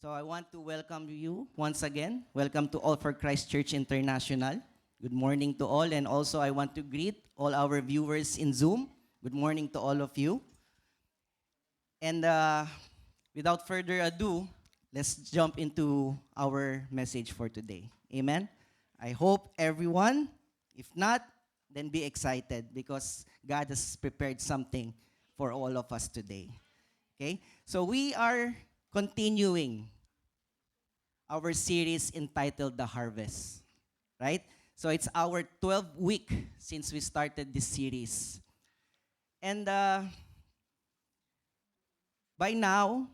So I want to welcome you once again. Welcome to All for Christ Church International. Good morning to all. And also I want to greet all our viewers in Zoom. Good morning to all of you. And without further ado, let's jump into our message for today. Amen. I hope everyone, if not, then be excited because God has prepared something for all of us today. Okay? So we are continuing our series entitled The Harvest, right? So it's our 12th week since we started this series. And by now,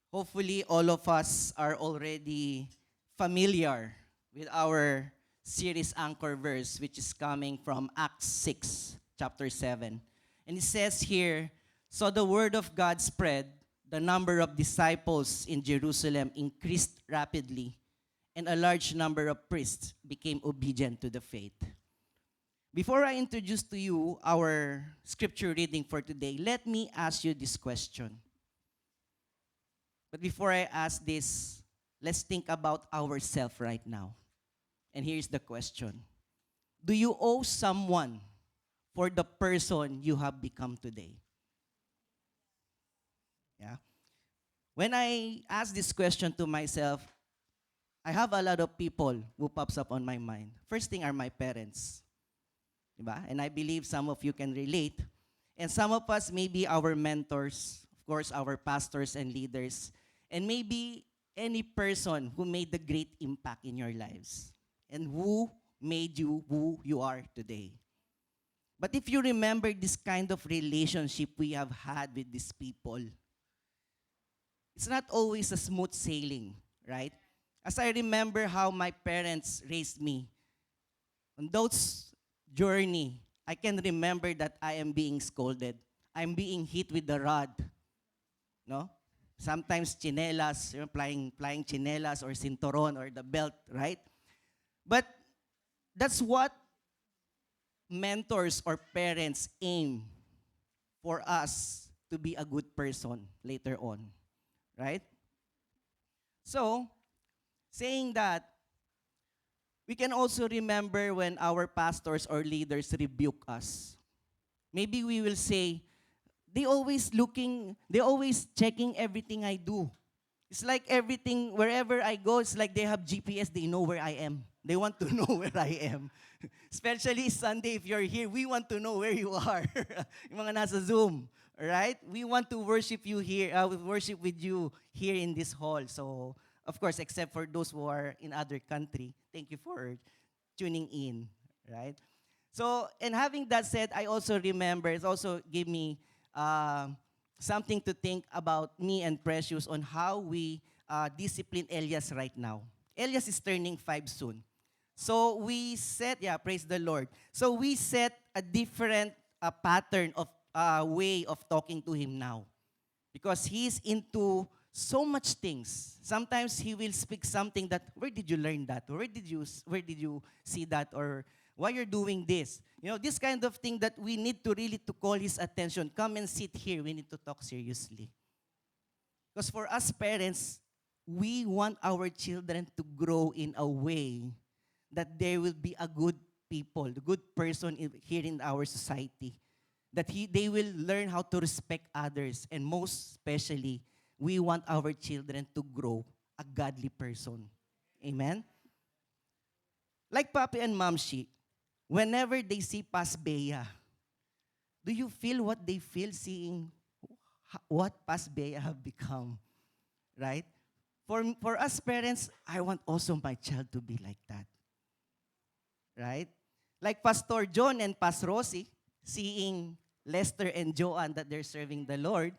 hopefully all of us are already familiar with our series anchor verse, which is coming from Acts 6, chapter 7. And it says here, so the word of God spread, the number of disciples in Jerusalem increased rapidly, and a large number of priests became obedient to the faith. Before I introduce to you our scripture reading for today, let me ask you this question. But before I ask this, let's think about ourselves right now. And here's the question. Do you owe someone for the person you have become today? Yeah. When I ask this question to myself, I have a lot of people who pops up on my mind. First thing are my parents. Diba? And I believe some of you can relate. And some of us may be our mentors, of course, our pastors and leaders, and maybe any person who made a great impact in your lives and who made you who you are today. But if you remember this kind of relationship we have had with these people, it's not always a smooth sailing, right? As I remember how my parents raised me, on those journey, I can remember that I am being scolded. I'm being hit with the rod, no? Sometimes chinelas, flying chinelas or cinturon or the belt, right? But that's what mentors or parents aim for us to be a good person later on, right? So, saying that, we can also remember when our pastors or leaders rebuke us. Maybe we will say, they always checking everything I do. It's like everything, wherever I go, it's like they have GPS, they know where I am. They want to know where I am. Especially Sunday, if you're here, we want to know where you are. Yung mga nasa Zoom, right? We want to worship you here, worship with you here in this hall. So, of course, except for those who are in other country, thank you for tuning in, right? So, and having that said, I also remember, it also gave me uh, something to think about me and Precious on how we discipline Elias right now. Elias is turning 5 soon. So we set, yeah, praise the Lord. So we set a different pattern of way of talking to him now. Because he's into so much things. Sometimes he will speak something that, where did you learn that? Or where did you see that? Or why you're doing this? You know, this kind of thing that we need to really to call his attention. Come and sit here. We need to talk seriously. Because for us parents, we want our children to grow in a way that they will be a good people, a good person here in our society. That they will learn how to respect others. And most especially, we want our children to grow a godly person. Amen? Like Papi and Mamshi, whenever they see Pas Bea, do you feel what they feel seeing what Pas Bea have become? Right? For us parents, I want also my child to be like that. Right? Like Pastor John and Pas Rosie, seeing Lester and Joanne that they're serving the Lord,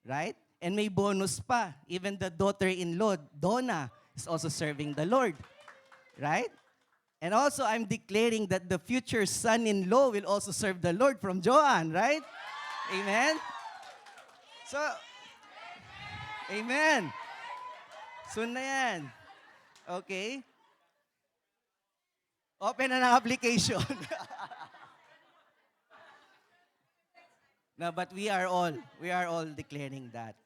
right? And may bonus pa, even the daughter-in-law, Donna, is also serving the Lord, right? And also, I'm declaring that the future son-in-law will also serve the Lord from Joanne, right? Amen? So, amen. Soon na yan. Okay? Open na ng application. No, but we are all declaring that.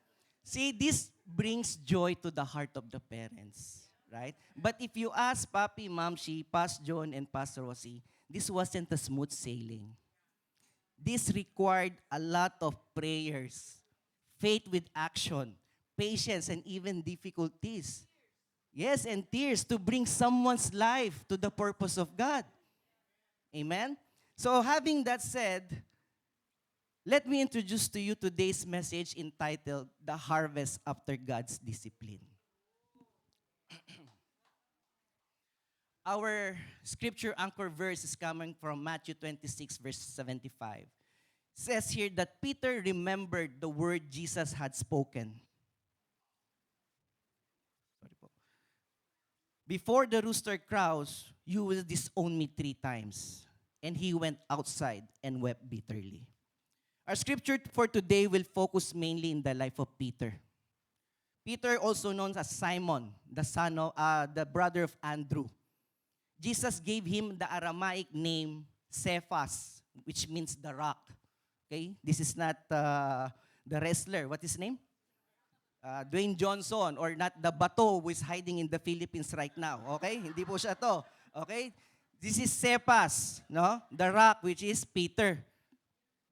See, this brings joy to the heart of the parents, right? But if you ask Papi, Mamshi, Pas John, and Pastor Rosie, this wasn't a smooth sailing. This required a lot of prayers, faith with action, patience, and even difficulties. Yes, and tears to bring someone's life to the purpose of God. Amen? So having that said, let me introduce to you today's message entitled, The Harvest After God's Discipline. Our scripture anchor verse is coming from Matthew 26, verse 75. It says here that Peter remembered the word Jesus had spoken. Sorry po. Before the rooster crows, you will disown me 3 times. And he went outside and wept bitterly. Our scripture for today will focus mainly in the life of Peter. Peter, also known as Simon, the brother of Andrew. Jesus gave him the Aramaic name Cephas, which means the rock. Okay, this is not the wrestler. What is his name? Dwayne Johnson, or not the bato who is hiding in the Philippines right now. Okay, hindi po siya to. Okay, this is Cephas, no? The rock, which is Peter.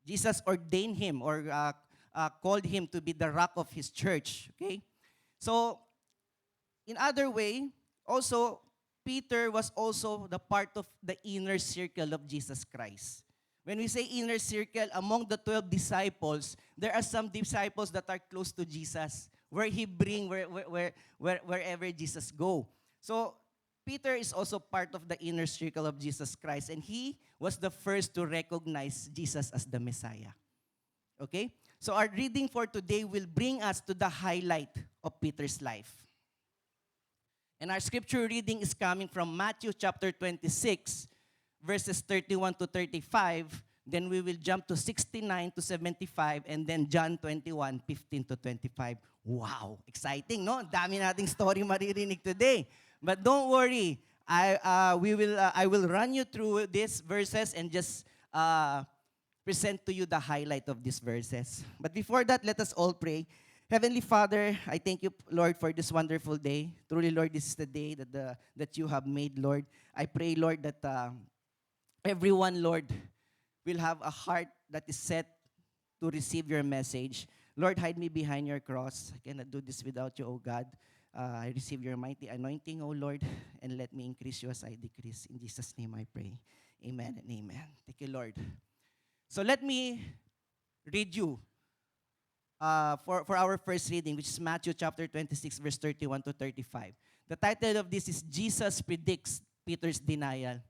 Jesus ordained him or called him to be the rock of his church. Okay, so in other way, also Peter was also the part of the inner circle of Jesus Christ. When we say inner circle, among the 12 disciples, there are some disciples that are close to Jesus, where he bring wherever Jesus go. So Peter is also part of the inner circle of Jesus Christ, and he was the first to recognize Jesus as the Messiah. Okay? So our reading for today will bring us to the highlight of Peter's life. And our scripture reading is coming from Matthew chapter 26, verses 31 to 35. Then we will jump to 69 to 75, and then John 21, 15 to 25. Wow! Exciting, no? Dami nating story maririnig today. But don't worry, I will run you through these verses and just present to you the highlight of these verses. But before that, let us all pray. Heavenly Father, I thank you, Lord, for this wonderful day. Truly, Lord, this is the day that you have made, Lord. I pray, Lord, that everyone, Lord, will have a heart that is set to receive your message. Lord, hide me behind your cross. I cannot do this without you, O God. I receive your mighty anointing, O Lord, and let me increase you as I decrease. In Jesus' name I pray. Amen and amen. Thank you, Lord. So let me read you for our first reading, which is Matthew chapter 26, verse 31 to 35. The title of this is Jesus Predicts Peter's Denial.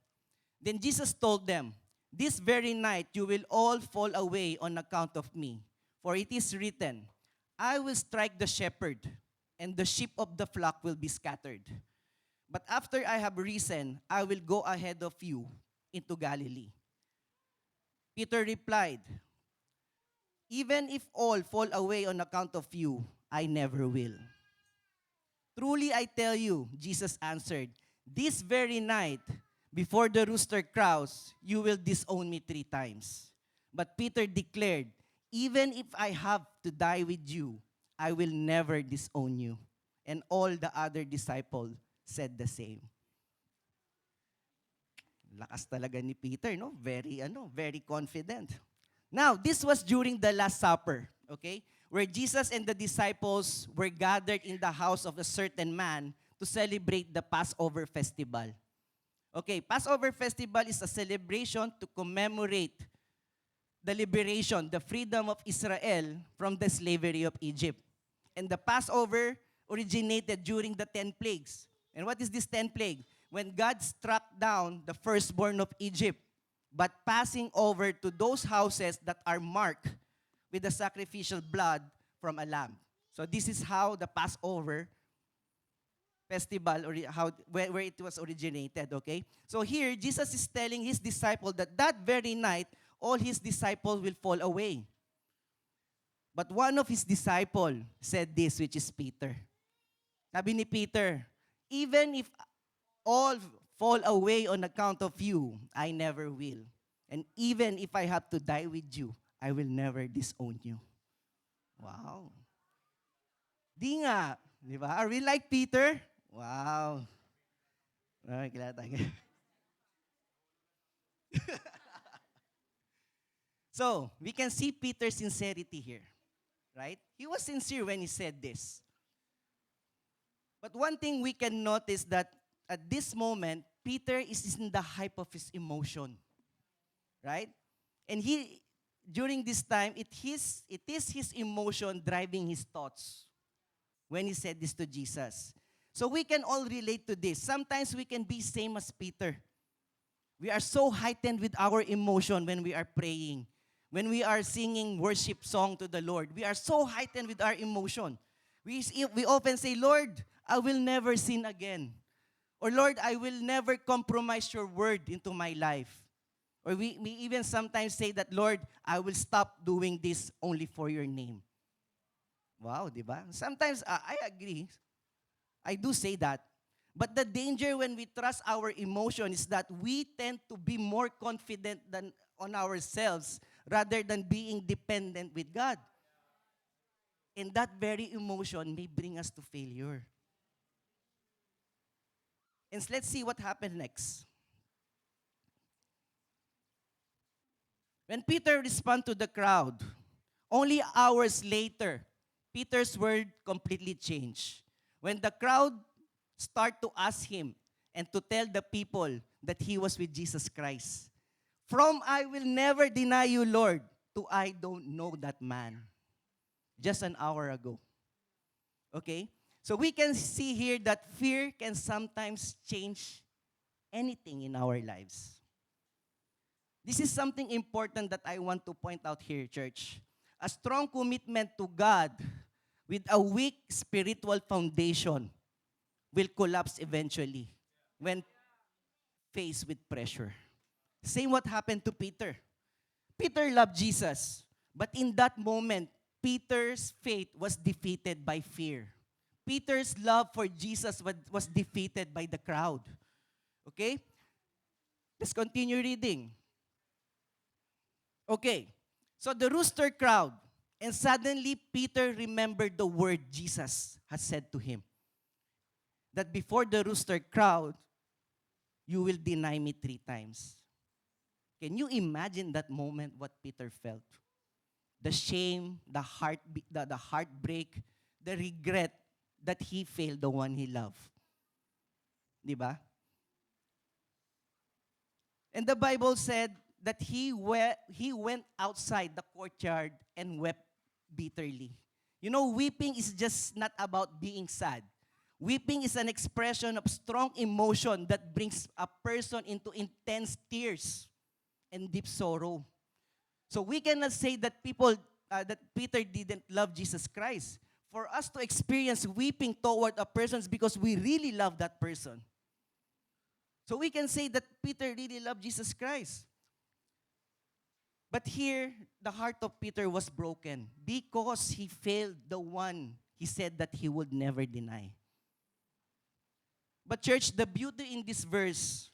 Then Jesus told them, "This very night you will all fall away on account of me. For it is written, I will strike the shepherd, and the sheep of the flock will be scattered. But after I have risen, I will go ahead of you into Galilee." Peter replied, "Even if all fall away on account of you, I never will." "Truly I tell you," Jesus answered, "this very night, before the rooster crows, you will disown me 3 times. But Peter declared, "Even if I have to die with you, I will never disown you." And all the other disciples said the same. Lakas talaga ni Peter, no? Very confident. Now, this was during the Last Supper, okay? Where Jesus and the disciples were gathered in the house of a certain man to celebrate the Passover festival. Okay, Passover festival is a celebration to commemorate the liberation, the freedom of Israel from the slavery of Egypt. And the Passover originated during the 10 plagues. And what is this 10 plague? When God struck down the firstborn of Egypt, but passing over to those houses that are marked with the sacrificial blood from a lamb. So this is how the Passover festival, or where it was originated, okay? So here, Jesus is telling his disciples that very night, all his disciples will fall away. But one of his disciples said this, which is Peter. Sabi ni Peter, "Even if all fall away on account of you, I never will. And even if I have to die with you, I will never disown you." Wow. Di nga. Di ba? Are we like Peter? Wow. Ay, kilala tayo. So, we can see Peter's sincerity here, right? He was sincere when he said this. But one thing we can notice that at this moment, Peter is in the hype of his emotion, right? And during this time, it is his emotion driving his thoughts when he said this to Jesus. So we can all relate to this. Sometimes we can be same as Peter. We are so heightened with our emotion when we are praying. When we are singing worship song to the Lord, we are so heightened with our emotion. We often say, Lord, I will never sin again. Or Lord, I will never compromise your word into my life. Or we even sometimes say that, Lord, I will stop doing this only for your name. Wow, di ba? Sometimes I agree. I do say that. But the danger when we trust our emotion is that we tend to be more confident than on ourselves rather than being dependent with God. And that very emotion may bring us to failure. And let's see what happened next. When Peter responded to the crowd, only hours later, Peter's word completely changed. When the crowd started to ask him and to tell the people that he was with Jesus Christ, from I will never deny you, Lord, to I don't know that man. Just an hour ago. Okay? So we can see here that fear can sometimes change anything in our lives. This is something important that I want to point out here, church. A strong commitment to God with a weak spiritual foundation will collapse eventually when faced with pressure. Same what happened to Peter. Peter loved Jesus, but in that moment, Peter's faith was defeated by fear. Peter's love for Jesus was defeated by the crowd. Okay? Let's continue reading. Okay. So the rooster crowed, and suddenly Peter remembered the word Jesus had said to him. That before the rooster crowed, you will deny me 3 times. Can you imagine that moment, what Peter felt? The shame, the heartbreak, the regret that he failed the one he loved. Di ba? And the Bible said that he went outside the courtyard and wept bitterly. You know, weeping is just not about being sad. Weeping is an expression of strong emotion that brings a person into intense tears and deep sorrow. So we cannot say that that Peter didn't love Jesus Christ. For us to experience weeping toward a person is because we really love that person. So we can say that Peter really loved Jesus Christ. But here, the heart of Peter was broken because he failed the one he said that he would never deny. But church, the beauty in this verse,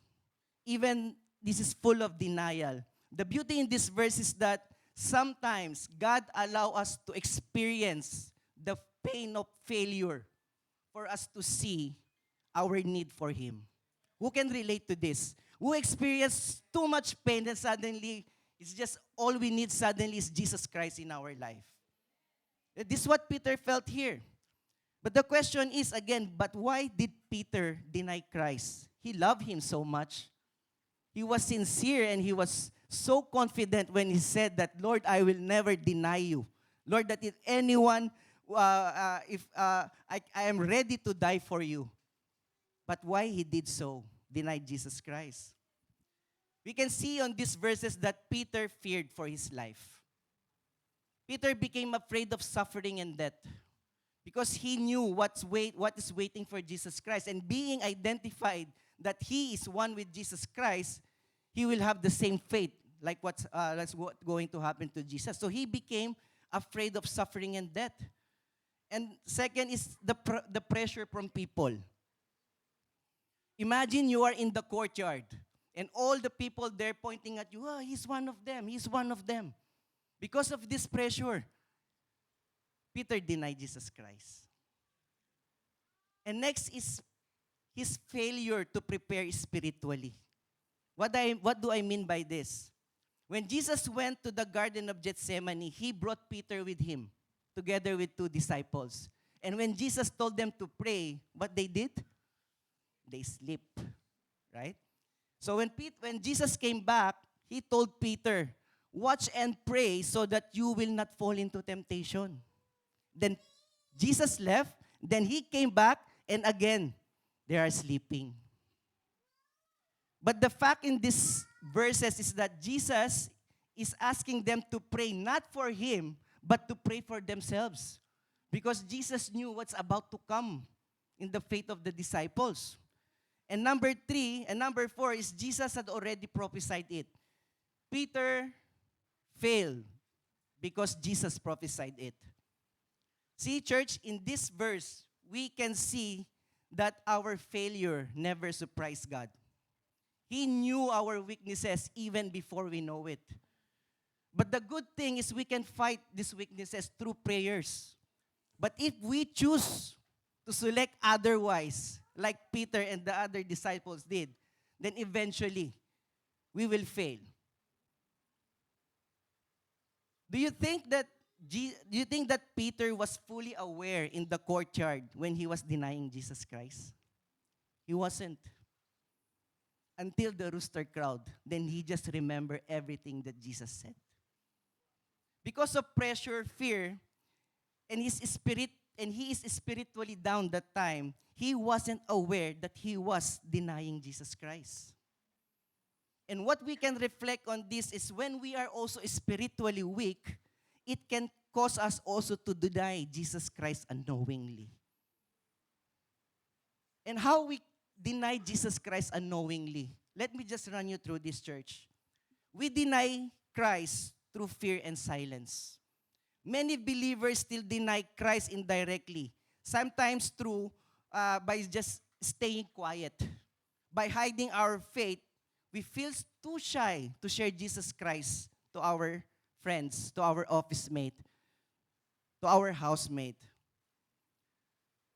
even this is full of denial. The beauty in this verse is that sometimes God allow us to experience the pain of failure for us to see our need for Him. Who can relate to this? Who experienced too much pain and suddenly it's just all we need suddenly is Jesus Christ in our life. This is what Peter felt here. But the question is again, but why did Peter deny Christ? He loved Him so much. He was sincere and he was so confident when he said that, Lord, I will never deny you. Lord, that if anyone, I am ready to die for you. But why he did so, denied Jesus Christ? We can see on these verses that Peter feared for his life. Peter became afraid of suffering and death because he knew what is waiting for Jesus Christ. And being identified that he is one with Jesus Christ, he will have the same fate like what's going to happen to Jesus. So he became afraid of suffering and death. And second is the pressure from people. Imagine you are in the courtyard and all the people there pointing at you, he's one of them, he's one of them. Because of this pressure, Peter denied Jesus Christ. And next is his failure to prepare spiritually. What do I mean by this? When Jesus went to the Garden of Gethsemane, he brought Peter with him, together with two disciples. And when Jesus told them to pray, what they did? They sleep, right? So when Jesus came back, he told Peter, watch and pray so that you will not fall into temptation. Then Jesus left, then he came back, and again, they are sleeping. But the fact in these verses is that Jesus is asking them to pray not for him, but to pray for themselves. Because Jesus knew what's about to come in the faith of the disciples. And number four is Jesus had already prophesied it. Peter failed because Jesus prophesied it. See, church, in this verse, we can see that our failure never surprised God. He knew our weaknesses even before we know it. But the good thing is we can fight these weaknesses through prayers. But if we choose to select otherwise, like Peter and the other disciples did, then eventually we will fail. Do you think that Peter was fully aware in the courtyard when he was denying Jesus Christ? He wasn't. Until the rooster crowed, then he just remembered everything that Jesus said. Because of pressure, fear, and he is spiritually down that time, he wasn't aware that he was denying Jesus Christ. And what we can reflect on this is when we are also spiritually weak, it can cause us also to deny Jesus Christ unknowingly. And how we deny Jesus Christ unknowingly? Let me just run you through this, church. We deny Christ through fear and silence. Many believers still deny Christ indirectly, sometimes through by just staying quiet. By hiding our faith, we feel too shy to share Jesus Christ to our friends, to our office mate, to our housemate.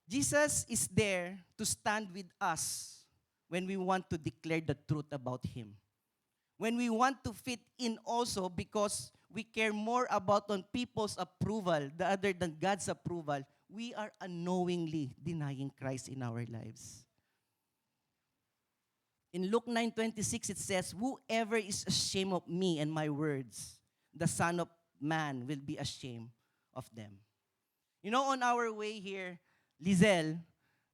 Jesus is there to stand with us when we want to declare the truth about Him. When we want to fit in also because we care more about on people's approval other than God's approval, we are unknowingly denying Christ in our lives. In Luke 9:26 it says, whoever is ashamed of me and my words, the Son of Man will be ashamed of them. You know, on our way here, Lizelle,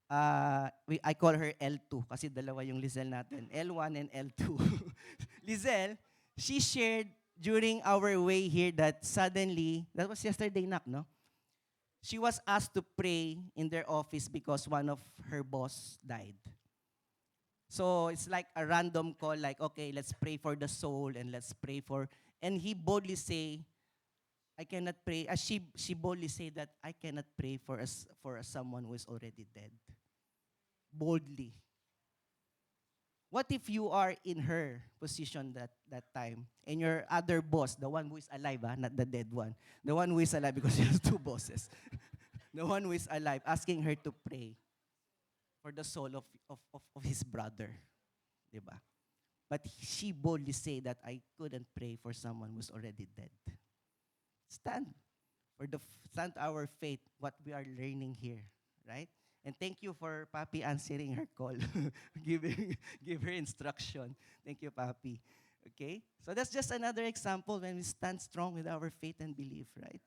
I call her L2 kasi dalawa yung Lizelle natin, L1 and L2. Lizelle, she shared during our way here that suddenly, that was yesterday, no? She was asked to pray in their office because one of her boss died. So it's like a random call, like, okay, let's pray for the soul and let's pray for, and he boldly say, I cannot pray, she boldly say that I cannot pray for someone who is already dead. Boldly. What if you are in her position that time, and your other boss, the one who is alive, not the dead one, the one who is alive because she has two bosses, the one who is alive, asking her to pray for the soul of his brother, diba? But she boldly say that I couldn't pray for someone who's already dead. Stand stand our faith, what we are learning here, right? And thank you for Papi answering her call, give her instruction. Thank you, Papi. Okay? So that's just another example when we stand strong with our faith and belief, right?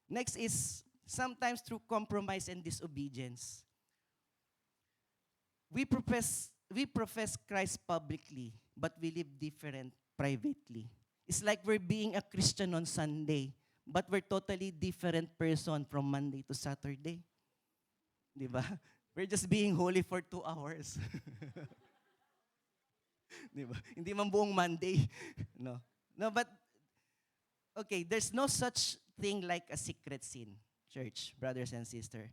Next is sometimes through compromise and disobedience. We profess Christ publicly, but we live different privately. It's like we're being a Christian on Sunday, but we're totally different person from Monday to Saturday. Diba? We're just being holy for 2 hours. Diba? Hindi man buong Monday. No. No, but, okay, there's no such thing like a secret sin, church, brothers and sisters.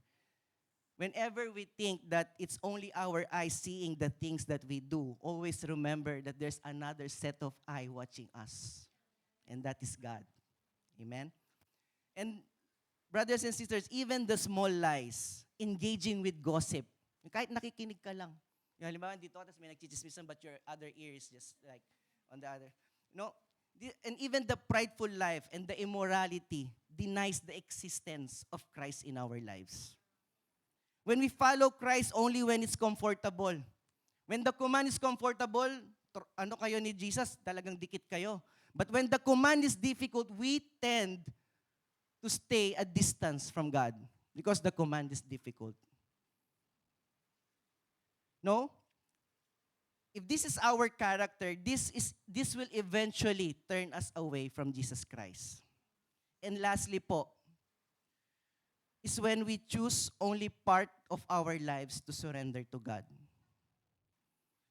Whenever we think that it's only our eyes seeing the things that we do, always remember that there's another set of eye watching us. And that is God. Amen? And brothers and sisters, even the small lies, engaging with gossip, Kahit nakikinig ka lang. Yung halimbawa, dito ka, tapos may nagchichismisan, but your other ear is just like on the other. No? And even the prideful life and the immorality denies the existence of Christ in our lives. When we follow Christ only when it's comfortable. When the command is comfortable, ano kayo ni Jesus, talagang dikit kayo. But when the command is difficult, we tend to stay a distance from God because the command is difficult. No? If this is our character, this will eventually turn us away from Jesus Christ. And lastly po, is when we choose only part of our lives to surrender to God.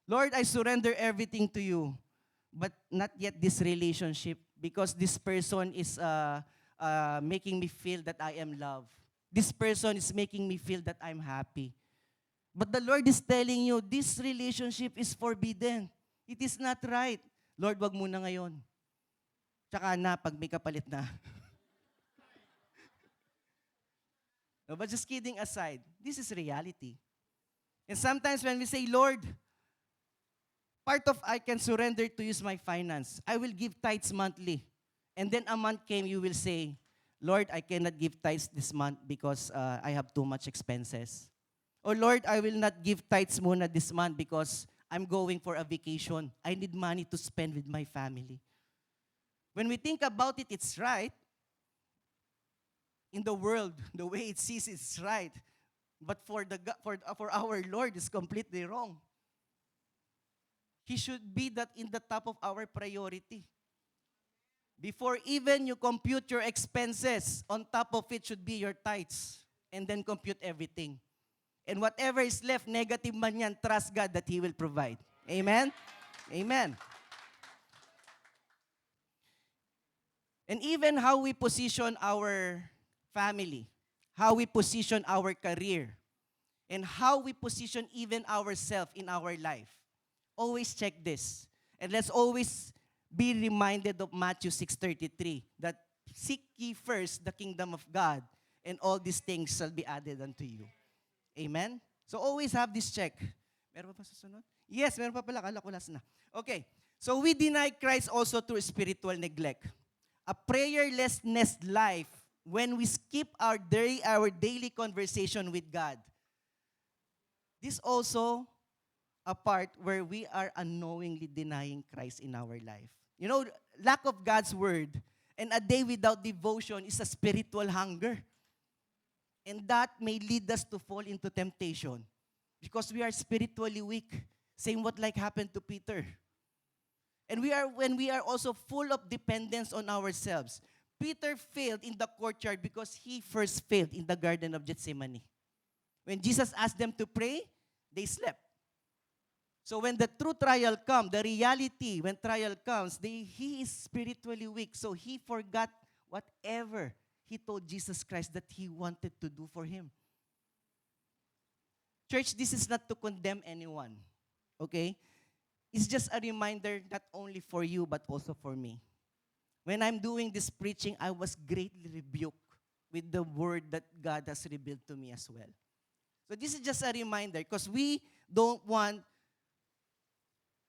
Lord, I surrender everything to you, but not yet this relationship because this person is making me feel that I am loved. This person is making me feel that I'm happy. But the Lord is telling you, this relationship is forbidden. It is not right. Lord, wag muna ngayon. Tsaka na, pag may kapalit na. No, but just kidding aside, this is reality. And sometimes when we say, Lord, part of I can surrender to you is my finance. I will give tithes monthly. And then a month came, you will say, Lord, I cannot give tithes this month because I have too much expenses. Or Lord, I will not give tithes muna this month because I'm going for a vacation. I need money to spend with my family. When we think about it, it's right. In the world, the way it sees it's right. But for our Lord, it's completely wrong. He should be that in the top of our priority. Before even you compute your expenses, on top of it should be your tithes. And then compute everything. And whatever is left, negative man yan, trust God that He will provide. Amen? Amen. And even how we position our family, how we position our career, and how we position even ourselves in our life. Always check this. And let's always be reminded of Matthew 6:33, that seek ye first the kingdom of God, and all these things shall be added unto you. Amen? So always have this check. Meron pa susunod? Yes, meron pa pala. Kala ko last na. Okay. So we deny Christ also through spiritual neglect. A prayerlessness life when we skip our daily conversation with God. This also a part where we are unknowingly denying Christ in our life. You know, lack of God's word and a day without devotion is a spiritual hunger. And that may lead us to fall into temptation because we are spiritually weak. Same what like happened to Peter. And when we are also full of dependence on ourselves. Peter failed in the courtyard because he first failed in the Garden of Gethsemane. When Jesus asked them to pray, they slept. So when the true trial comes, the reality, when trial comes, he is spiritually weak. So he forgot whatever he told Jesus Christ that he wanted to do for him. Church, this is not to condemn anyone. Okay? It's just a reminder not only for you but also for me. When I'm doing this preaching, I was greatly rebuked with the word that God has revealed to me as well. So this is just a reminder because we don't want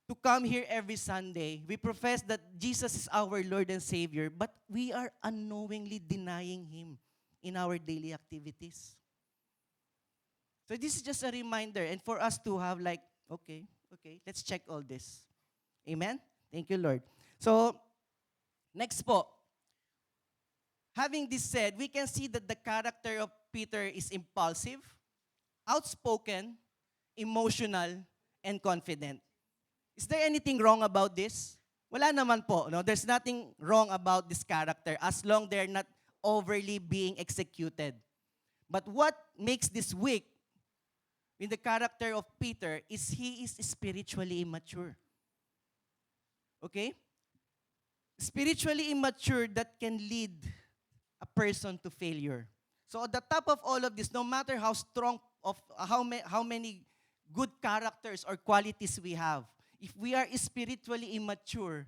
to come here every Sunday. We profess that Jesus is our Lord and Savior, but we are unknowingly denying Him in our daily activities. So this is just a reminder and for us to have like, okay, let's check all this. Amen? Thank you, Lord. So, next po. Having this said, we can see that the character of Peter is impulsive, outspoken, emotional, and confident. Is there anything wrong about this? Wala naman po. No? There's nothing wrong about this character as long they're not overly being executed. But what makes this weak in the character of Peter is he is spiritually immature. Okay? Spiritually immature that can lead a person to failure. So at the top of all of this, no matter how strong, how many good characters or qualities we have, if we are spiritually immature,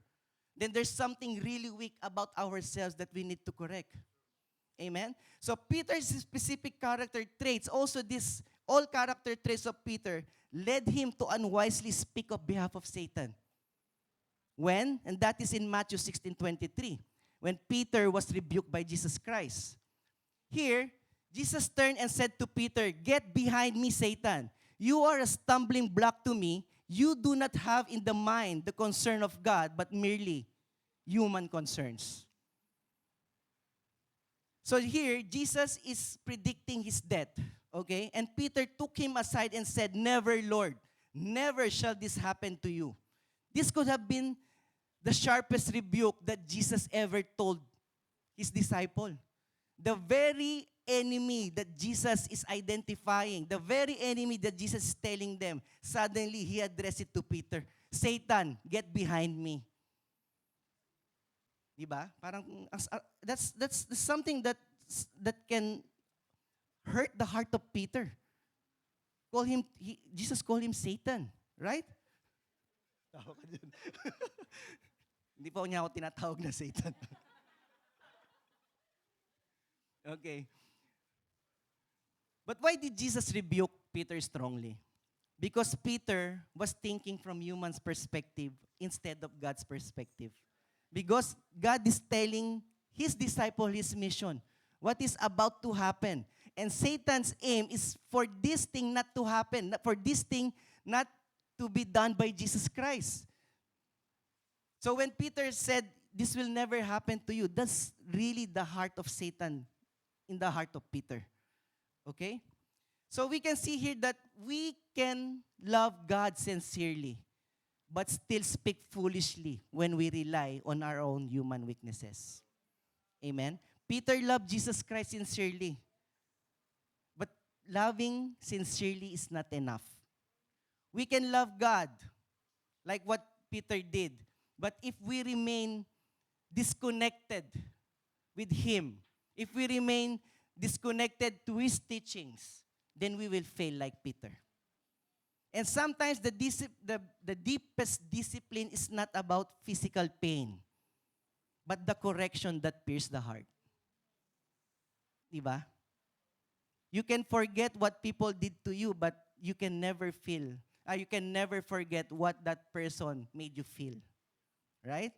then there's something really weak about ourselves that we need to correct. Amen? So Peter's specific character traits, also this, all character traits of Peter, led him to unwisely speak of behalf of Satan. When? And that is in Matthew 16:23, when Peter was rebuked by Jesus Christ. Here, Jesus turned and said to Peter, "Get behind me, Satan. You are a stumbling block to me. You do not have in the mind the concern of God, but merely human concerns." So here, Jesus is predicting his death. Okay? And Peter took him aside and said, "Never, Lord. Never shall this happen to you." This could have been the sharpest rebuke that Jesus ever told his disciple. The very enemy that Jesus is identifying, the very enemy that Jesus is telling them, suddenly he addressed it to Peter. "Satan, get behind me." Diba? Parang that's something that can hurt the heart of Peter. Jesus called him Satan, right? Tawa ka dyan. Hindi pa niya ako tinatawag na Satan. Okay. But why did Jesus rebuke Peter strongly? Because Peter was thinking from human's perspective instead of God's perspective. Because God is telling his disciple his mission, what is about to happen. And Satan's aim is for this thing not to happen, for this thing not to be done by Jesus Christ. So when Peter said, "This will never happen to you," that's really the heart of Satan in the heart of Peter. Okay? So we can see here that we can love God sincerely, but still speak foolishly when we rely on our own human weaknesses. Amen? Peter loved Jesus Christ sincerely, but loving sincerely is not enough. We can love God like what Peter did, but if we remain disconnected with Him, if we remain disconnected to His teachings, then we will fail like Peter. And sometimes the deepest discipline is not about physical pain, but the correction that pierces the heart. Diba? You can forget what people did to you, but you can never you can never forget what that person made you feel. Right?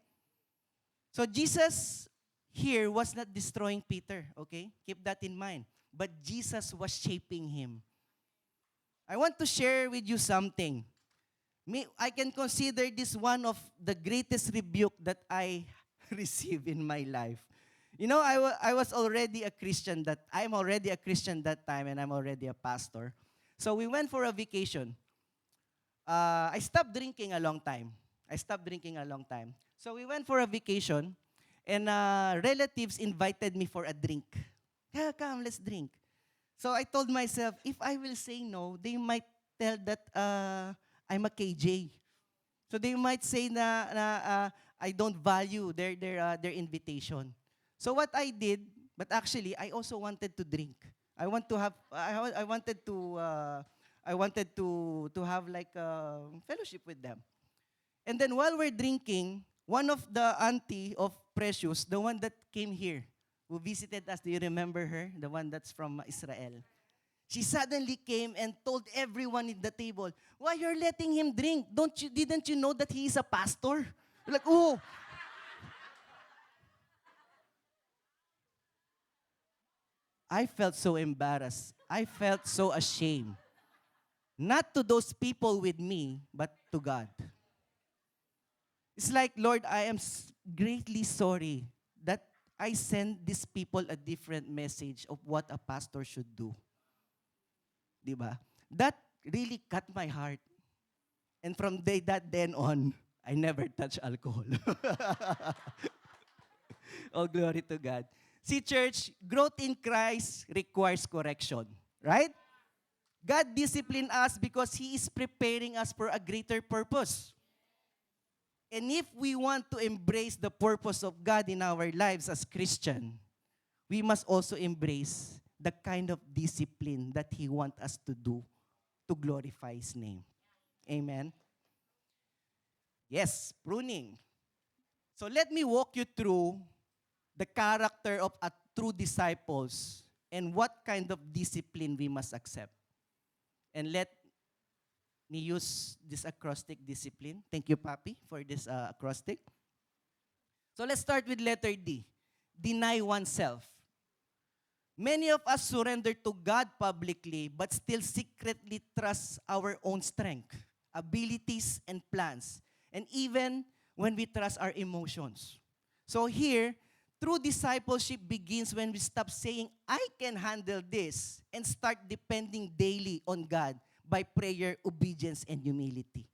So Jesus here was not destroying Peter, okay? Keep that in mind. But Jesus was shaping him. I want to share with you something. I can consider this one of the greatest rebuke that I received in my life. You know, I was already a Christian I'm already a Christian that time, and I'm already a pastor. So we went for a vacation. I stopped drinking a long time. So we went for a vacation, and relatives invited me for a drink. "Yeah, come, let's drink." So I told myself, if I will say no, they might tell that I'm a KJ. So they might say na I don't value their invitation. So what I did, but actually I also wanted to drink. I wanted to have like a fellowship with them. And then while we're drinking, one of the auntie of Precious, the one that came here, who visited us, do you remember her? The one that's from Israel. She suddenly came and told everyone at the table, "Why you're letting him drink? Didn't you know that he is a pastor?" We're like, "Oh." I felt so embarrassed. I felt so ashamed. Not to those people with me, but to God. It's like, "Lord, I am greatly sorry that I send these people a different message of what a pastor should do." Diba? That really cut my heart. And from that then on, I never touch alcohol. Oh, glory to God. See, church, growth in Christ requires correction. Right? God disciplined us because He is preparing us for a greater purpose. And if we want to embrace the purpose of God in our lives as Christian, we must also embrace the kind of discipline that He wants us to do to glorify His name. Amen? Yes, pruning. So let me walk you through the character of true disciples and what kind of discipline we must accept. And let me use this acrostic discipline. Thank you, Papi, for this acrostic. So let's start with letter D. Deny oneself. Many of us surrender to God publicly but still secretly trust our own strength, abilities, and plans. And even when we trust our emotions. So here, true discipleship begins when we stop saying, I can handle this, and start depending daily on God by prayer, obedience, and humility.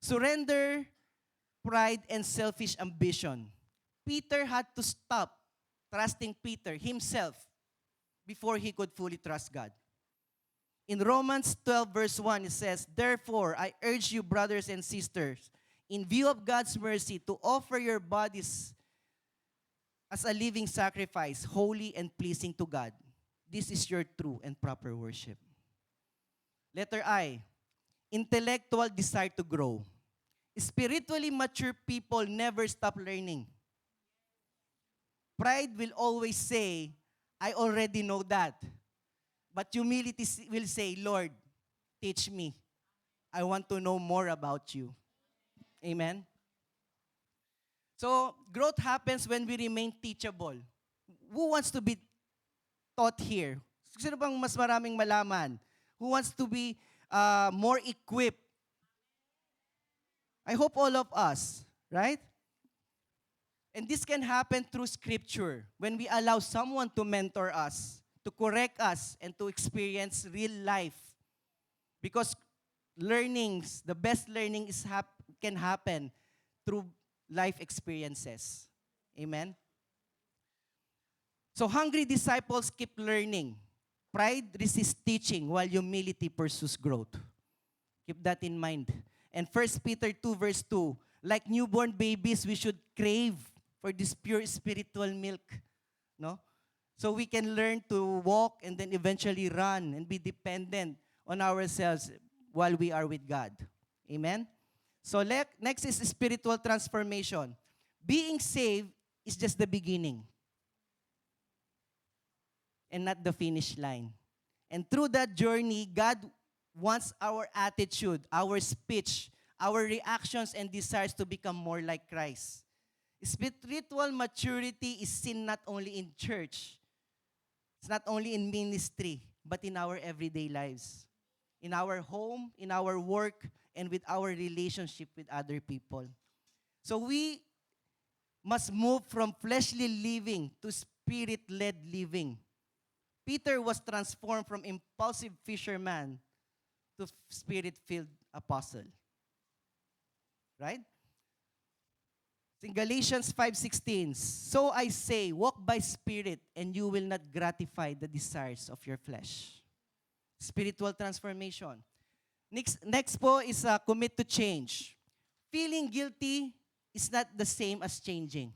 Surrender, pride, and selfish ambition. Peter had to stop trusting Peter himself before he could fully trust God. In Romans 12 verse 1, it says, therefore, I urge you, brothers and sisters, in view of God's mercy, to offer your bodies as a living sacrifice, holy and pleasing to God. This is your true and proper worship. Letter I, intellectual desire to grow. Spiritually mature people never stop learning. Pride will always say, I already know that. But humility will say, Lord, teach me. I want to know more about you. Amen? So, growth happens when we remain teachable. Who wants to be taught here? Sino bang mas maraming malaman? Who wants to be more equipped? I hope all of us, right? And this can happen through Scripture when we allow someone to mentor us, to correct us, and to experience real life. Because learnings, the best learning can happen through life experiences. Amen? So hungry disciples keep learning. Pride resists teaching while humility pursues growth. Keep that in mind. And 1 Peter 2 verse 2, like newborn babies, we should crave for this pure spiritual milk. No? So we can learn to walk and then eventually run and be dependent on ourselves while we are with God. Amen? So next is spiritual transformation. Being saved is just the beginning and not the finish line. And through that journey, God wants our attitude, our speech, our reactions and desires to become more like Christ. Spiritual maturity is seen not only in church, it's not only in ministry, but in our everyday lives. In our home, in our work, and with our relationship with other people. So we must move from fleshly living to spirit-led living. Peter was transformed from impulsive fisherman to spirit-filled apostle. Right? In Galatians 5:16, so I say, walk by spirit, and you will not gratify the desires of your flesh. Spiritual transformation. Next po is commit to change. Feeling guilty is not the same as changing.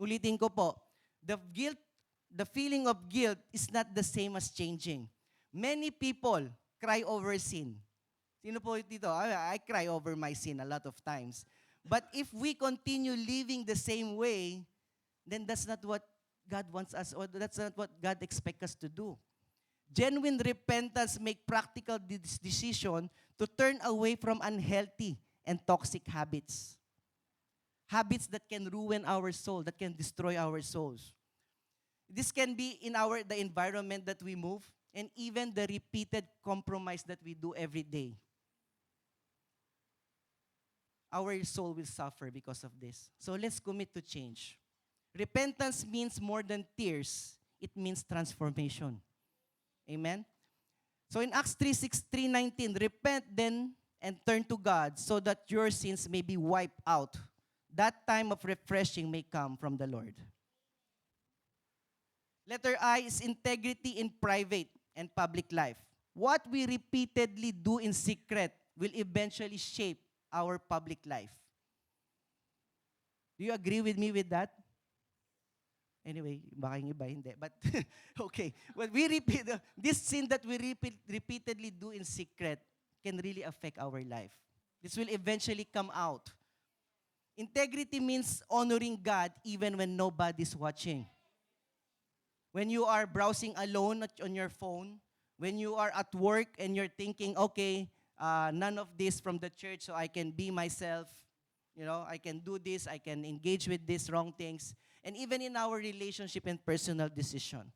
Ulitin ko po, the feeling of guilt is not the same as changing. Many people cry over sin. Sino po dito? I cry over my sin a lot of times. But if we continue living the same way, then that's not what God wants us, or that's not what God expects us to do. Genuine repentance make practical decision to turn away from unhealthy and toxic habits. Habits that can ruin our soul, that can destroy our souls. This can be in the environment that we move, and even the repeated compromise that we do every day. Our soul will suffer because of this. So let's commit to change. Repentance means more than tears. It means transformation. Amen? So in Acts 3:19, repent then and turn to God so that your sins may be wiped out. That time of refreshing may come from the Lord. Letter I is integrity in private and public life. What we repeatedly do in secret will eventually shape our public life. Do you agree with me with that? Anyway, baka yung iba hindi. But, okay. When we this sin that we repeatedly do in secret can really affect our life. This will eventually come out. Integrity means honoring God even when nobody's watching. When you are browsing alone on your phone, when you are at work and you're thinking, okay, none of this from the church, so I can be myself. I can do this, I can engage with these wrong things. And even in our relationship and personal decision.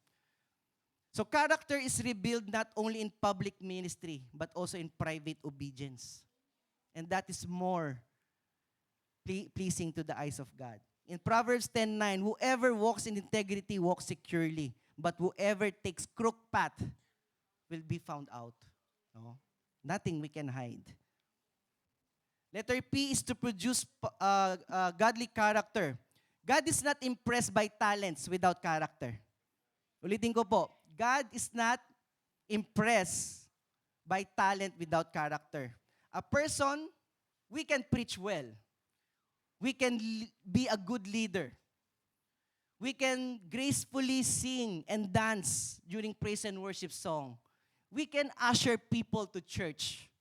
So character is revealed not only in public ministry, but also in private obedience. And that is more pleasing to the eyes of God. In Proverbs 10:9, whoever walks in integrity walks securely, but whoever takes crook path will be found out. No? Nothing we can hide. Letter P is to produce godly character. God is not impressed by talents without character. Ulitin ko po, God is not impressed by talent without character. A person, we can preach well. We can be a good leader. We can gracefully sing and dance during praise and worship song. We can usher people to church.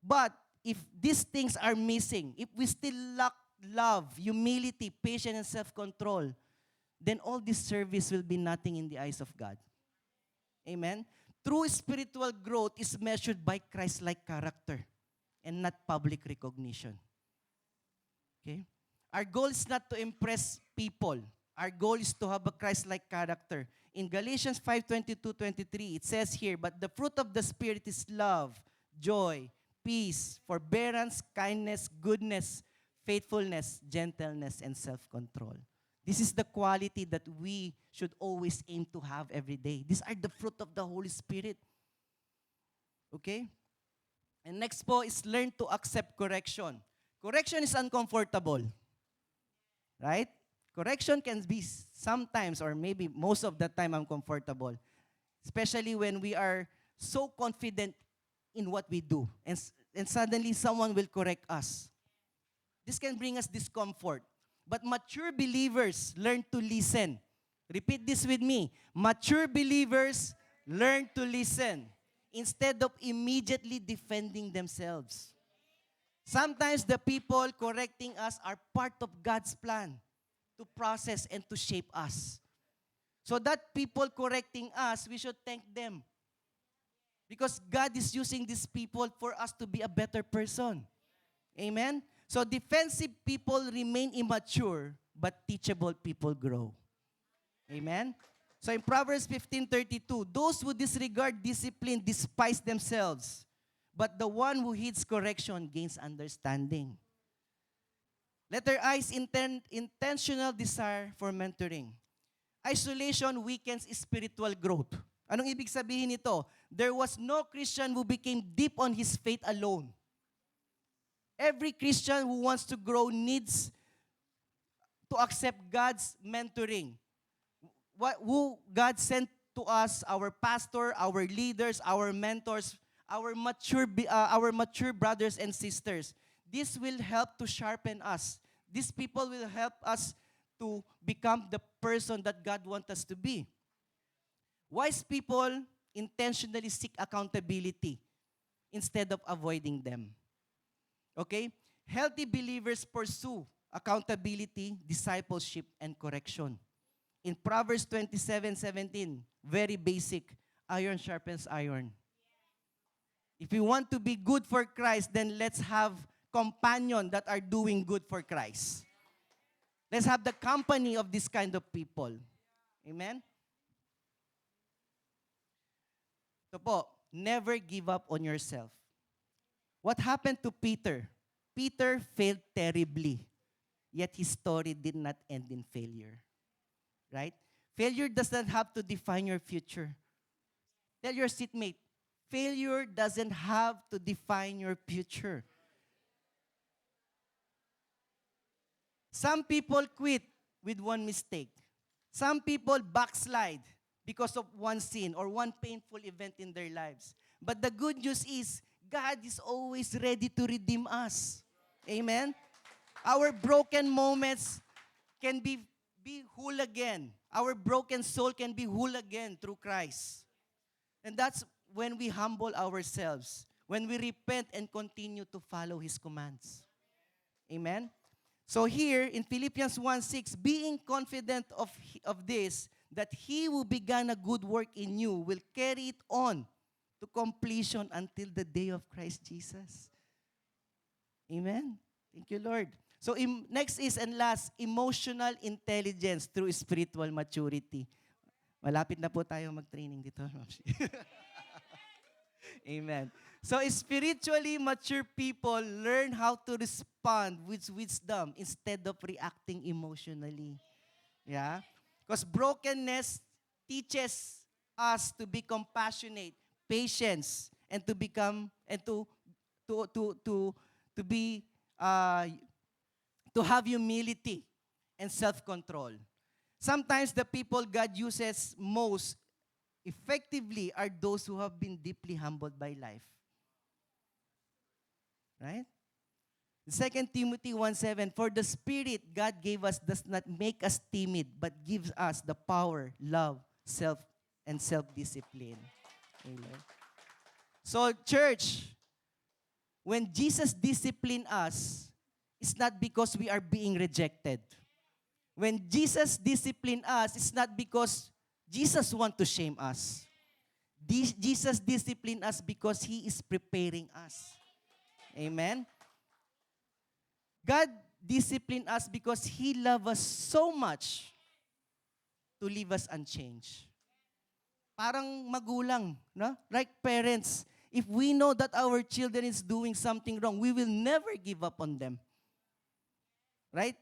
But if these things are missing, if we still lack love, humility, patience, and self-control, then all this service will be nothing in the eyes of God. Amen? True spiritual growth is measured by Christ-like character and not public recognition. Okay? Our goal is not to impress people. Our goal is to have a Christ-like character. In Galatians 5:22-23, it says here, but the fruit of the Spirit is love, joy, peace, forbearance, kindness, goodness, faithfulness, gentleness, and self-control. This is the quality that we should always aim to have every day. These are the fruit of the Holy Spirit. Okay? And next po is learn to accept correction. Correction is uncomfortable. Right? Correction can be sometimes or maybe most of the time uncomfortable. Especially when we are so confident in what we do. And suddenly someone will correct us. This can bring us discomfort. But mature believers learn to listen. Repeat this with me. Mature believers learn to listen instead of immediately defending themselves. Sometimes the people correcting us are part of God's plan to process and to shape us. So that people correcting us, we should thank them. Because God is using these people for us to be a better person. Amen? So defensive people remain immature, but teachable people grow. Amen? So in Proverbs 15:32, those who disregard discipline despise themselves, but the one who heeds correction gains understanding. Letter I is intentional desire for mentoring. Isolation weakens spiritual growth. Anong ibig sabihin nito? There was no Christian who became deep on his faith alone. Every Christian who wants to grow needs to accept God's mentoring. Who God sent to us, our pastor, our leaders, our mentors, our mature brothers and sisters. This will help to sharpen us. These people will help us to become the person that God wants us to be. Wise people intentionally seek accountability instead of avoiding them. Okay? Healthy believers pursue accountability, discipleship, and correction. In Proverbs 27:17, very basic, iron sharpens iron. If we want to be good for Christ, then let's have companions that are doing good for Christ. Let's have the company of this kind of people. Amen? Ito po, never give up on yourself. What happened to Peter? Peter failed terribly, yet his story did not end in failure. Right? Failure does not have to define your future. Tell your seatmate, failure doesn't have to define your future. Some people quit with one mistake. Some people backslide because of one sin or one painful event in their lives. But the good news is, God is always ready to redeem us. Amen? Our broken moments can be whole again. Our broken soul can be whole again through Christ. And that's when we humble ourselves, when we repent and continue to follow His commands. Amen? So here in Philippians 1:6, being confident of this, that he who began a good work in you will carry it on to completion until the day of Christ Jesus. Amen. Thank you, Lord. So next is and last, emotional intelligence through spiritual maturity. Malapit na po tayo mag-training dito. Amen. So spiritually mature people learn how to respond with wisdom instead of reacting emotionally. Yeah? Because brokenness teaches us to be compassionate, patience, and to become and to be to have humility and self-control. Sometimes the people God uses most effectively are those who have been deeply humbled by life. Right? 2 Timothy 1:7, for the Spirit God gave us does not make us timid, but gives us the power, love, and self-discipline. Amen. So, church, when Jesus disciplined us, it's not because we are being rejected. When Jesus disciplined us, it's not because Jesus wants to shame us. Jesus disciplined us because He is preparing us. Amen? God disciplined us because He loves us so much to leave us unchanged. Parang magulang, no? Like parents, if we know that our children is doing something wrong, we will never give up on them. Right?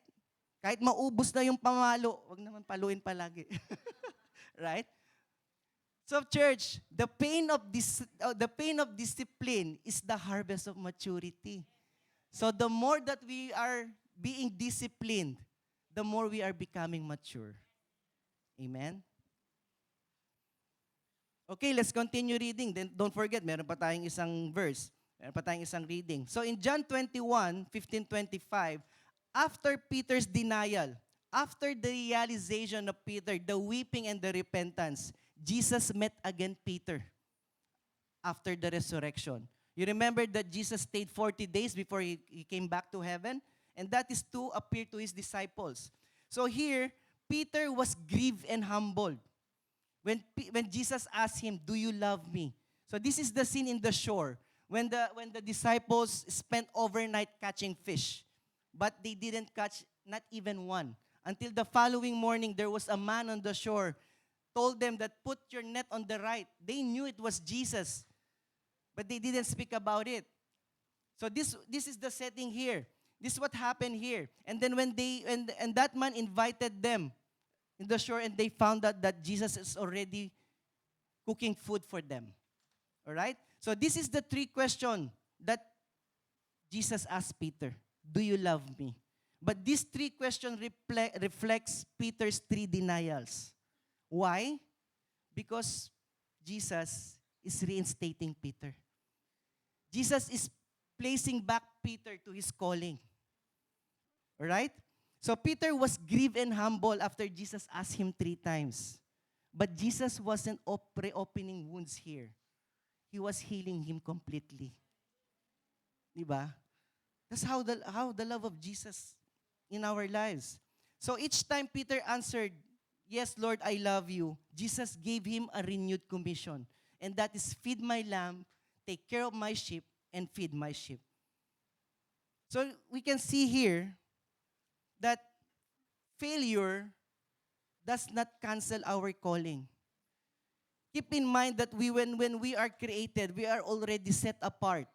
Kahit maubos na yung pamalo, wag naman paluin palagi. Right? So church, the pain of discipline is the harvest of maturity. So the more that we are being disciplined, the more we are becoming mature. Amen? Okay, let's continue reading. Then don't forget, meron pa tayong isang verse. Meron pa tayong isang reading. So in John 21:15-25, after Peter's denial, after the realization of Peter, the weeping and the repentance, Jesus met again Peter after the resurrection. You remember that Jesus stayed 40 days before he came back to heaven? And that is to appear to his disciples. So here, Peter was grieved and humbled when Jesus asked him, "Do you love me?" So this is the scene in the shore when the disciples spent overnight catching fish, but they didn't catch not even one. Until the following morning, there was a man on the shore, told them that put your net on the right. They knew it was Jesus, but they didn't speak about it. So this is the setting here. This is what happened here. And then when and that man invited them in the shore, and they found out that Jesus is already cooking food for them. All right? So this is the three questions that Jesus asked Peter. Do you love me? But these three questions reflects Peter's three denials. Why? Because Jesus is reinstating Peter. Jesus is placing back Peter to his calling. All right? So Peter was grieved and humble after Jesus asked him 3 times. But Jesus wasn't reopening wounds here. He was healing him completely. Diba? That's how the love of Jesus in our lives. So each time Peter answered, "Yes, Lord, I love you," Jesus gave him a renewed commission. And that is feed my lamb, take care of my sheep, and feed my sheep. So we can see here that failure does not cancel our calling. Keep in mind that when we are created, we are already set apart.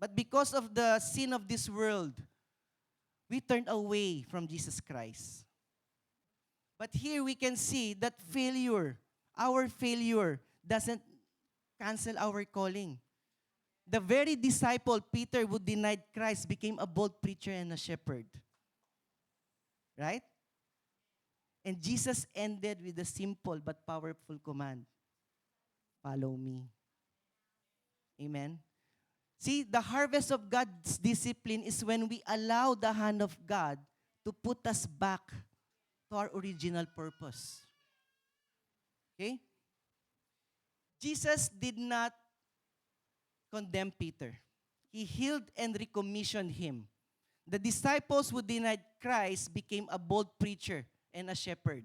But because of the sin of this world, we turned away from Jesus Christ. But here we can see that our failure, doesn't cancel our calling. The very disciple, Peter, who denied Christ, became a bold preacher and a shepherd. Right? And Jesus ended with a simple but powerful command. Follow me. Amen? See, the harvest of God's discipline is when we allow the hand of God to put us back to our original purpose. Okay? Jesus did not condemn Peter. He healed and recommissioned him. The disciples who denied Christ became a bold preacher and a shepherd.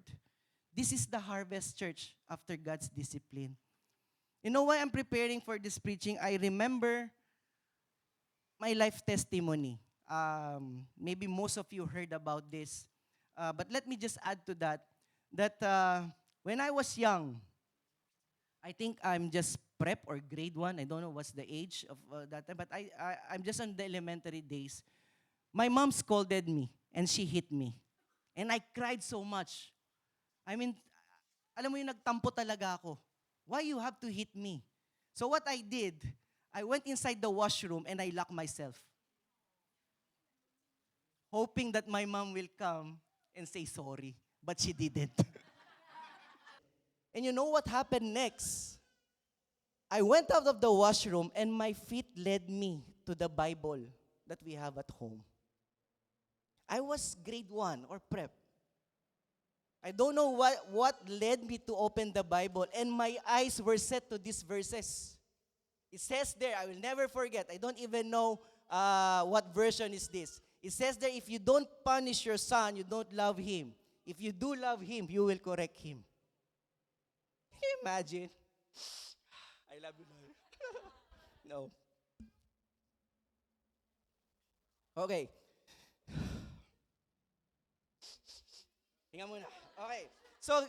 This is the harvest church after God's discipline. You know why I'm preparing for this preaching? I remember my life testimony. Maybe most of you heard about this. But let me just add to that, when I was young, I think I'm just prep or grade 1. I don't know what's the age of that time. But I'm just on the elementary days. My mom scolded me and she hit me. And I cried so much. I mean, alam mo yung nagtampo talaga ako. Why you have to hit me? So what I did, I went inside the washroom and I locked myself, hoping that my mom will come and say sorry. But she didn't. And you know what happened next? I went out of the washroom and my feet led me to the Bible that we have at home. I was grade 1 or prep. I don't know what led me to open the Bible, and my eyes were set to these verses. It says there, I will never forget, I don't even know what version is this. It says there, if you don't punish your son, you don't love him. If you do love him, you will correct him. Can you imagine? I love you, Lord. No. Okay. Hinga muna. Okay. So,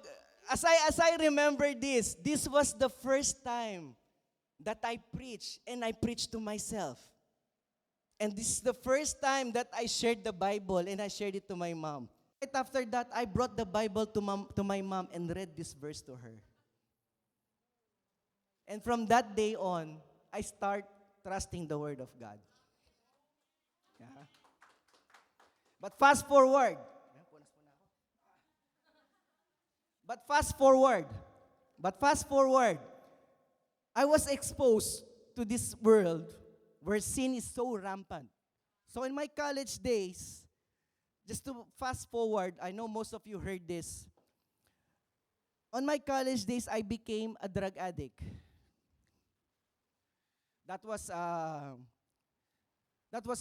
as I remember this was the first time that I preached, and I preached to myself. And this is the first time that I shared the Bible, and I shared it to my mom. Right after that, I brought the Bible to my mom and read this verse to her. And from that day on, I start trusting the Word of God. Yeah. But fast forward. But fast forward. But fast forward. I was exposed to this world where sin is so rampant. So in my college days, just to fast forward, I know most of you heard this. On my college days, I became a drug addict. That was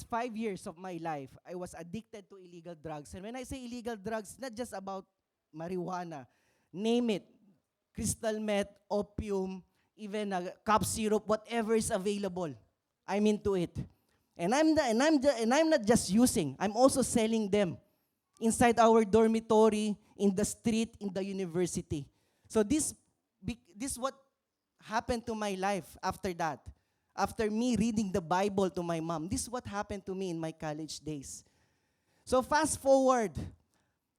5 years of my life. I was addicted to illegal drugs. And when I say illegal drugs, not just about marijuana. Name it. Crystal meth, opium, even cough syrup, whatever is available. I'm into it. And I'm not just using. I'm also selling them inside our dormitory, in the street, in the university. So this what happened to my life after that. After me reading the Bible to my mom, this is what happened to me in my college days. So fast forward,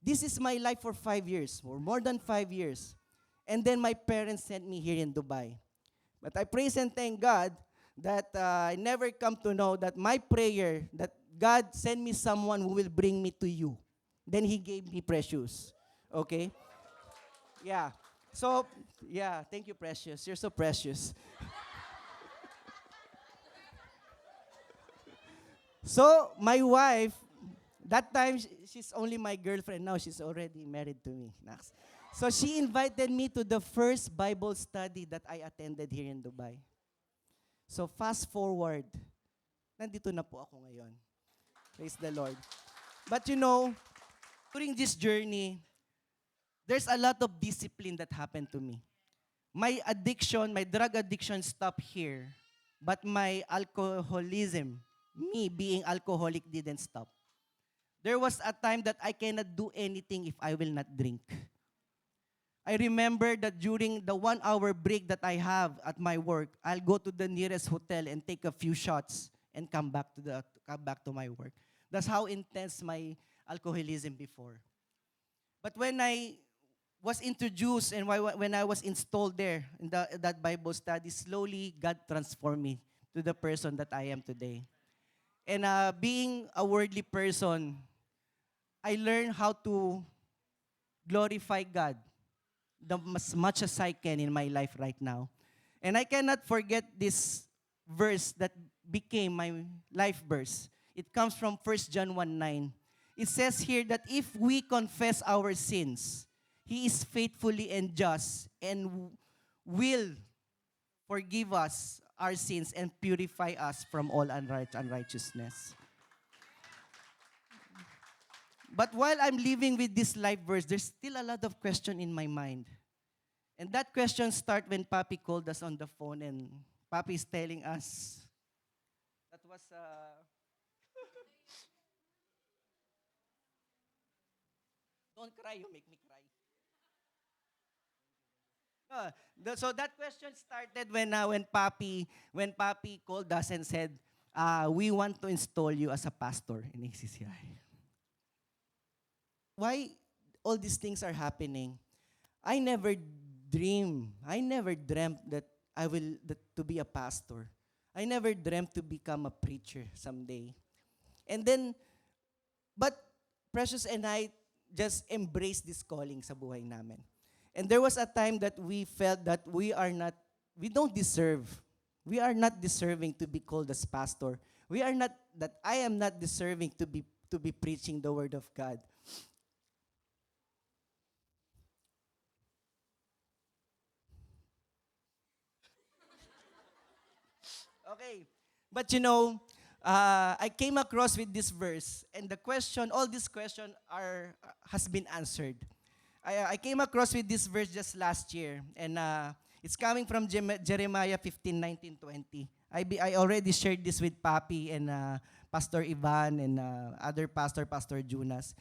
this is my life for 5 years, or more than 5 years. And then my parents sent me here in Dubai. But I praise and thank God that I never come to know that my prayer, that God send me someone who will bring me to you. Then He gave me Precious. Okay? Yeah. So, yeah, thank you, Precious. You're so precious. So, my wife, that time, she's only my girlfriend. Now, she's already married to me. Next. So, she invited me to the first Bible study that I attended here in Dubai. So, fast forward, nandito na po ako ngayon. Praise the Lord. But you know, during this journey, there's a lot of discipline that happened to me. My addiction, my drug addiction stopped here. But my alcoholism, me being alcoholic, didn't stop. There was a time that I cannot do anything if I will not drink. I remember that during the 1 hour break that I have at my work, I'll go to the nearest hotel and take a few shots and come back to my work. That's how intense my alcoholism before. But when I was introduced and when I was installed there in that Bible study, slowly God transformed me to the person that I am today. And being a worldly person, I learned how to glorify God as much as I can in my life right now. And I cannot forget this verse that became my life verse. It comes from 1 John 1:9. It says here that if we confess our sins, He is faithfully and just and will forgive us our sins and purify us from all unrighteousness. But while I'm living with this life verse, there's still a lot of question in my mind. And that question start when Papi called us on the phone and Papi is telling us, that was, don't cry, you make me cry. So that question started when Papi called us and said, we want to install you as a pastor in ACCI. Why all these things are happening? I never I never dreamt that to be a pastor. I never dreamt to become a preacher someday. And then, but Precious and I just embraced this calling sa buhay namin. And there was a time that we felt that we don't deserve. We are not deserving to be called as pastor. We are not, that I am not deserving to be preaching the word of God. Okay. But I came across with this verse, and all these questions has been answered. I came across with this verse just last year, and it's coming from Jeremiah 15:19-20. I already shared this with Papi and Pastor Ivan and other Pastor Jonas.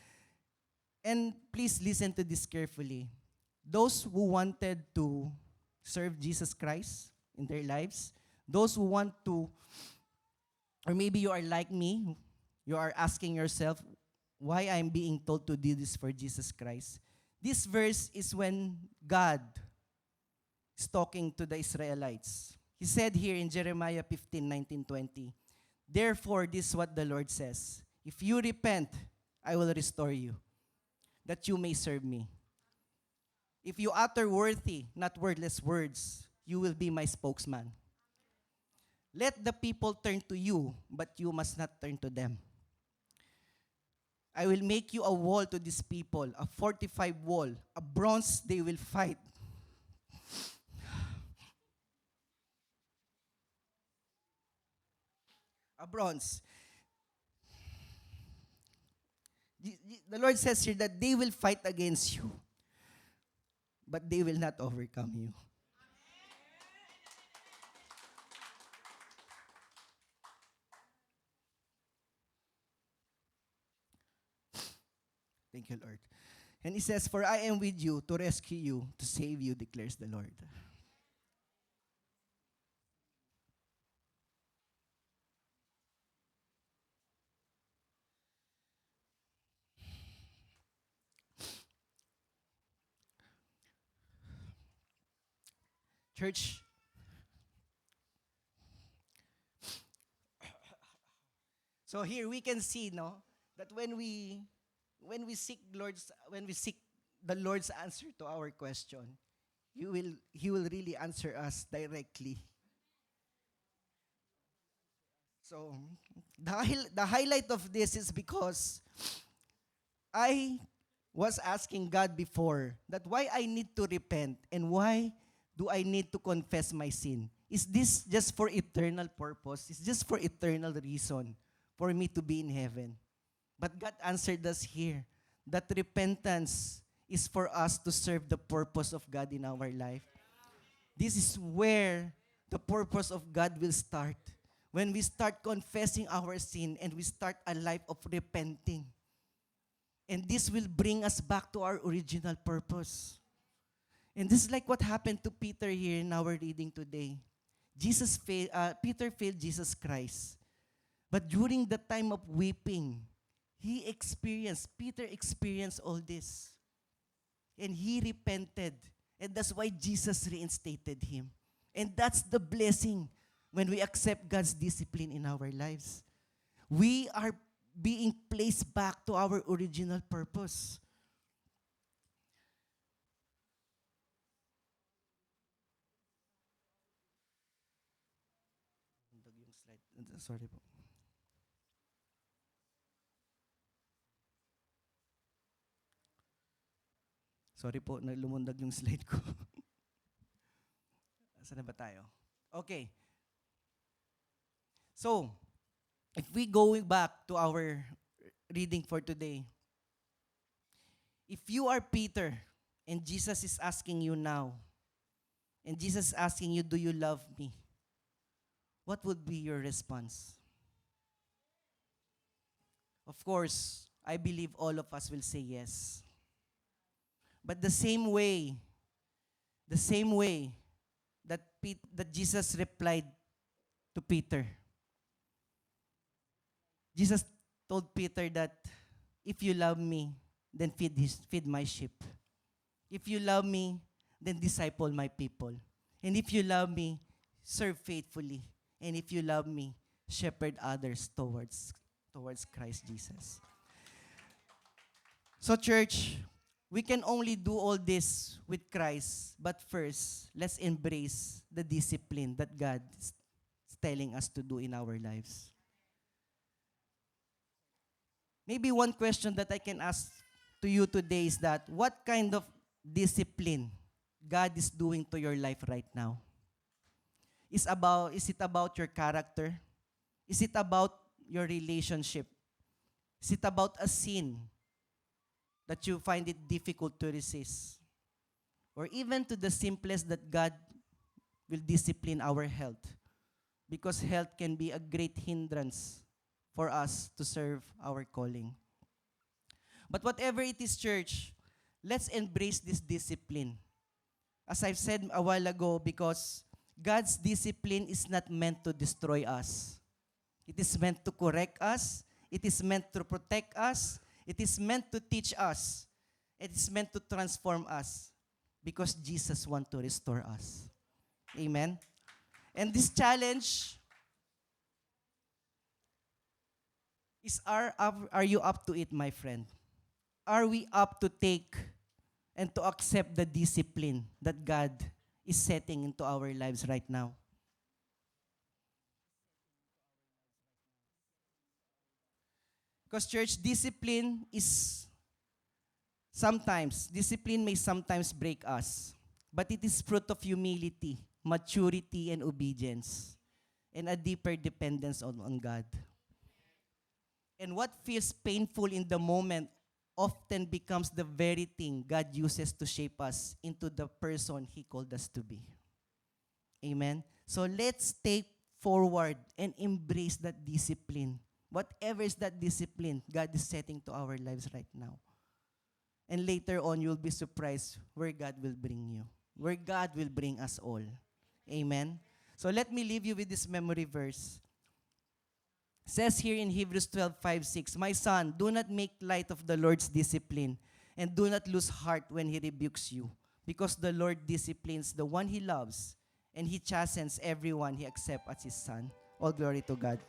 And please listen to this carefully. Those who wanted to serve Jesus Christ in their lives, those who want to, or maybe you are like me, you are asking yourself, why I'm being told to do this for Jesus Christ. This verse is when God is talking to the Israelites. He said here in Jeremiah 15:19-20, therefore, this is what the Lord says, if you repent, I will restore you, that you may serve me. If you utter worthy, not wordless words, you will be my spokesman. Let the people turn to you, but you must not turn to them. I will make you a wall to these people, a fortified wall, a bronze they will fight. A bronze. The Lord says here that they will fight against you, but they will not overcome you. Thank you, Lord. And he says, for I am with you to rescue you, to save you, declares the Lord. Church, so here we can see, no, that when we seek the Lord's answer to our question, He will really answer us directly. So the highlight of this is because I was asking God before that why I need to repent and why do I need to confess my sin? Is this just for eternal purpose? Is just for eternal reason for me to be in heaven? But God answered us here that repentance is for us to serve the purpose of God in our life. This is where the purpose of God will start. When we start confessing our sin and we start a life of repenting. And this will bring us back to our original purpose. And this is like what happened to Peter here in our reading today. Peter failed Jesus Christ. But during the time of weeping, Peter experienced all this. And he repented. And that's why Jesus reinstated him. And that's the blessing when we accept God's discipline in our lives. We are being placed back to our original purpose. Sorry po. Sorry po, lumundag yung slide ko. Saan na ba tayo? Okay. So, if we going back to our reading for today, If you are Peter, and Jesus is asking you now, and Jesus is asking you, do you love me? What would be your response? Of course, I believe all of us will say yes. But the same way that, that Jesus replied to Peter, Jesus told Peter that if you love me, then feed my sheep. If you love me, then disciple my people. And if you love me, serve faithfully. And if you love me, shepherd others towards Christ Jesus. So church, we can only do all this with Christ, but first, let's embrace the discipline that God is telling us to do in our lives. Maybe one question that I can ask to you today is that what kind of discipline God is doing to your life right now? Is it about your character? Is it about your relationship? Is it about a sin that you find it difficult to resist? Or even to the simplest that God will discipline our health. Because health can be a great hindrance for us to serve our calling. But whatever it is, church, let's embrace this discipline. As I've said a while ago, because God's discipline is not meant to destroy us. It is meant to correct us. It is meant to protect us. It is meant to teach us. It is meant to transform us because Jesus wants to restore us. Amen? And this challenge is, are you up to it, my friend? Are we up to take and to accept the discipline that God is setting into our lives right now? Because church, discipline may sometimes break us, but it is fruit of humility, maturity, and obedience, and a deeper dependence on God. And what feels painful in the moment often becomes the very thing God uses to shape us into the person He called us to be. Amen? So let's take forward and embrace that discipline. Whatever is that discipline God is setting to our lives right now. And later on, you'll be surprised where God will bring you, where God will bring us all. Amen? So let me leave you with this memory verse. It says here in Hebrews 12:5-6, "My son, do not make light of the Lord's discipline, and do not lose heart when He rebukes you, because the Lord disciplines the one He loves, and He chastens everyone He accepts as His son." All glory to God.